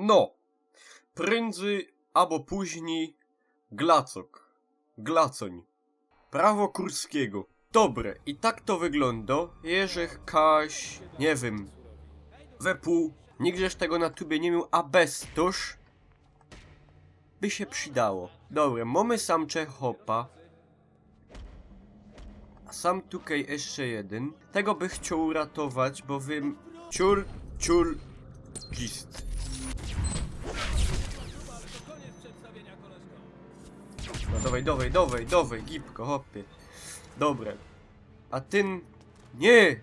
No, prędzej albo później Glacok. Glacoń. Prawo Kurskiego. Dobre, i tak to wygląda, jeżeli kaś, nie wiem, wepół, nigdzież tego na tubie nie miał, a bez toż by się przydało. Dobre, mamy samcze hopa. A sam tutaj jeszcze jeden. Tego by chciał uratować, bo wiem... Ciul, gist. No dawaj, gipko, hopie. Dobre. A ten... Nie!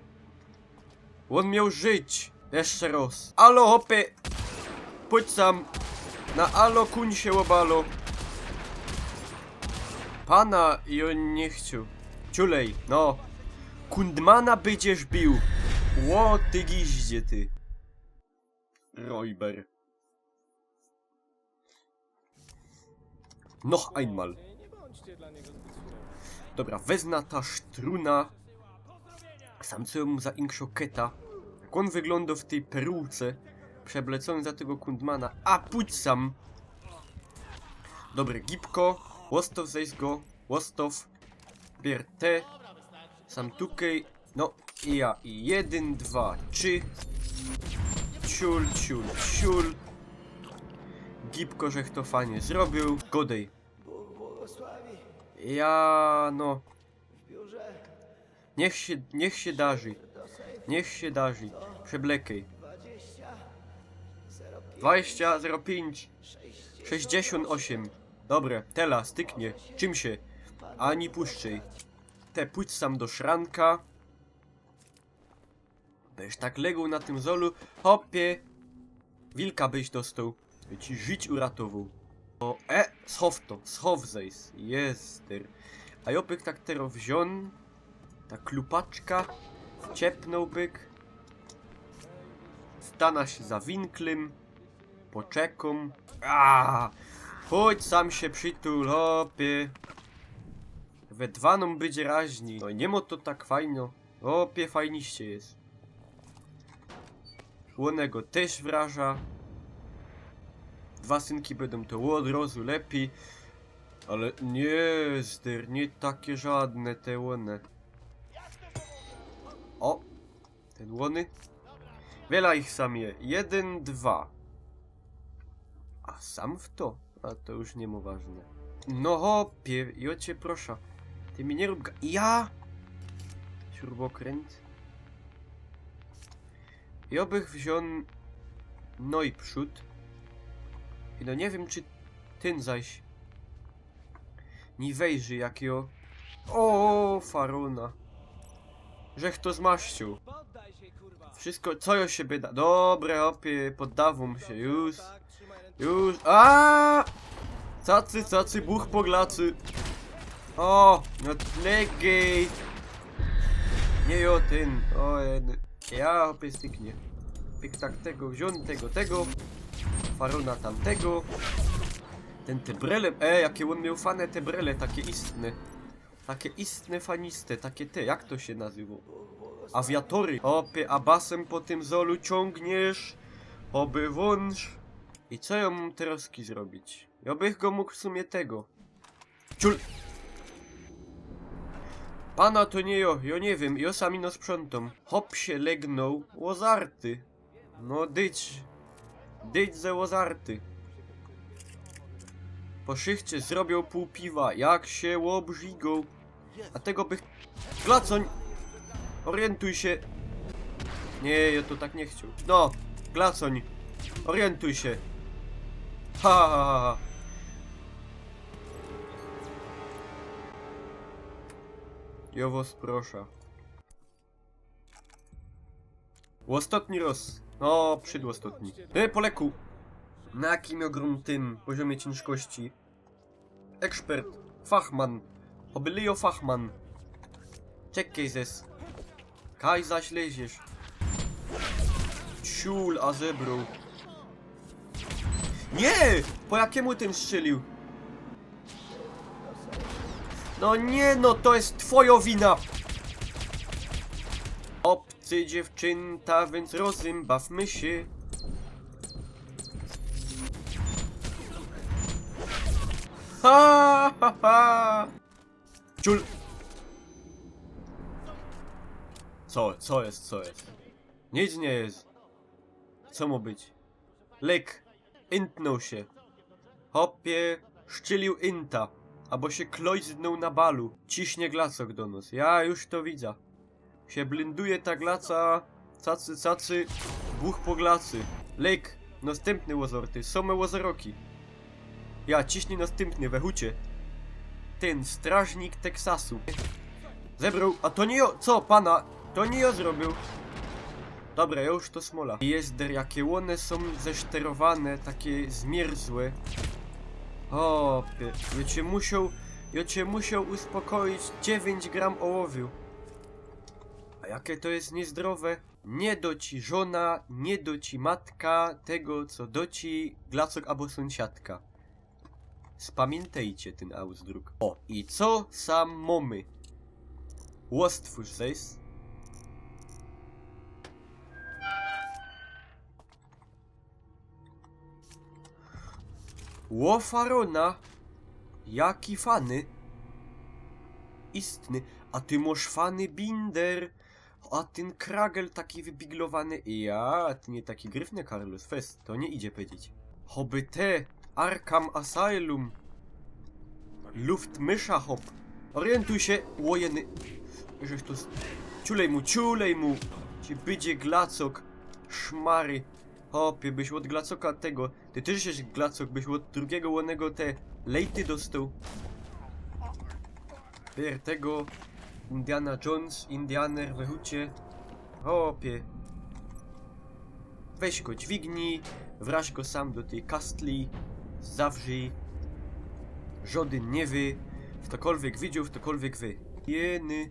On miał żyć. Jeszcze raz. Alo, hopie! Pójdź sam. Na alo, kuń się obalo. Pana i on nie chciał. Ciulej, no. Kundmana będziesz bił. Ło, ty giździe, ty. Räuber. Noch einmal. Dobra, wezna ta struna. Sam co mu za inkszoketa. Jak on wygląda w tej peruce. Przeblecony za tego Kundmana. A pójdź sam. Dobre, gipko. Łostow zejść go. Łostow. Bier te. Sam tukej. No i ja. I 1, 2, 3. Ciul. Gipko, żech to fajnie zrobił. Godej. Ja no. Niech się darzy. Niech się darzy. Przeblekej. 20, 05. 68. Dobre, tela, styknie. Czym się? Ani puszczej. Te pójdź sam do szranka. Byś tak legł na tym zolu. Hopie. Wilka byś dostał. By ci żyć uratował. O, schow to. Schow zejs. Jester. A jopyk tak teraz wziął. Ta klupaczka. Ciepnął byk. Stana się za winklem. Poczekom. Chodź sam się przytul, hopie. We dwaną będzie raźni. No nie mo to tak fajno. Hopie, fajniście jest. Łonego też wraża. Dwa synki będą to od razu lepiej. Ale nie, zdyr, nie takie żadne te łone. O! Ten łony. Wiele ich sam je. 1, 2. A sam w to? A to już nie mu ważne. No hopie, i o cię proszę. Ty mi nie rób ja! Śrubokręt. I obych wziął... No i przód. I no nie wiem, czy ten zaś... Nie wejrzy jakiego... O, faruna. Żech to zmaścił. Wszystko, co ja się byda. Dobre, opie, poddawam się, już. Cacy, buch po glacy. O, no legiej. Nie o ten, o jeden. Ja, opie, styknie. Pyk tak tego, wziął tego. Faruna tamtego. Ten te brele, jakie on miał fane te brele, takie istne. Takie istne faniste, takie te, jak to się nazywa? Awiatory. Opie, a basem po tym zolu ciągniesz. Oby wąż. I co ja mam teraz zrobić? Ja bych go mógł w sumie tego. Ciul! Pana to nie ja nie wiem, ja sami no sprzątam. Hop się legnął, łozarty. No dyć ze łozarty. Po szychcie zrobią pół piwa, jak się łobrzigą. A tego bych... Glacoń! Orientuj się! Nie, ja to tak nie chciał. No, Glacoń! Orientuj się! Ha! Ja was proszę. Ostatni raz. No, przedostatni. Poleku! Na jakim ogromnym poziomie ciężkości? Ekspert, fachman, obylio fachman. Czekaj zes. Kaj zaś leziesz. Ciul, a zebrał. Nie! Po jakiemu ten strzelił? No nie, no to jest twoja wina. Obcy dziewczęta, więc rozym bawmy się. Ha, ha, ha. Ciul. Co jest? Nic nie jest. Co ma być? Lek. Intnął się. Hopie, szczylił inta. Albo się klojznął na balu. Ciśnie glacok do nos. Ja już to widzę. Się blinduje ta glaca. Cacy. Buch po glacy. Lek. Następny łozorty. Same łozoroki. Ja, ciśnie następny we hucie. Ten strażnik Teksasu. Zebrał. A to nie o... Co, pana? To nie ja zrobił. Dobra, ja już to smola. Jezder, jakie one są zeszterowane, takie zmierzłe. O, ja cię musiał uspokoić 9 gram ołowiu. A jakie to jest niezdrowe. Nie doci żona, nie doci matka tego, co doci glacok albo sąsiadka. Spamiętajcie ten Ausdruck. O, i co sam mamy? Łostwórz zejść. Łofarona. Jaki fany. Istny. A ty masz fany binder. A ten kragel taki wybiglowany. Ja, ty nie taki gryfny, Carlos. Fest, to nie idzie powiedzieć. Hoby te. Arkham Asylum. Luftmysza hop. Orientuj się, łojeny. Żeś to... Ciulej mu. Ci bydzie glacok. Szmary. Hopie, byś od glacoka tego. Ty też jesteś glacok, byś od drugiego łonego te lejty dostał. Pier tego. Indiana Jones, Indianer we hucie. Hopie. Weź go dźwignij. Wraź go sam do tej kastli. Zawrzyj. Żaden nie wy. W tokolwiek widział, w tokolwiek wy. Jeny.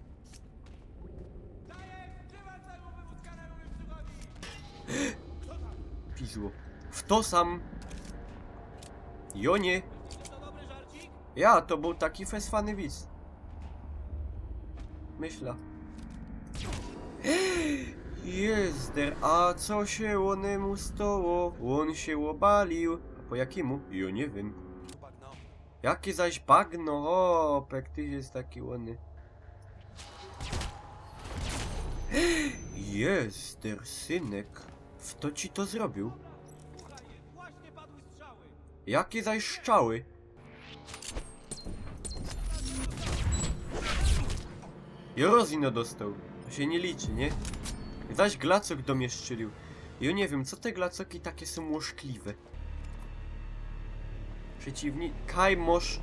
Pizło. W to sam. Jonie. Ja, to był taki feswany widz. Myśla. Jezder, a co się onemu stało? On się obalił. A po jakiemu? Ja nie wiem. Jakie zaś bagno? O, pek ty jest taki łony. Jezder, synek. Kto ci to zrobił? Jakie zaś strzały? Jorozino dostał. To się nie liczy, nie? Zaś glacok do mnie strzelił. Ja nie wiem, co te glacoki takie są łożkliwe. Kajmosz.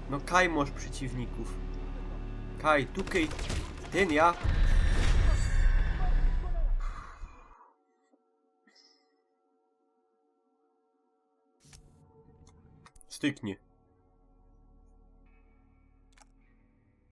No kajmosz przeciwników. Kaj, tukej. Ten ja. Styknie.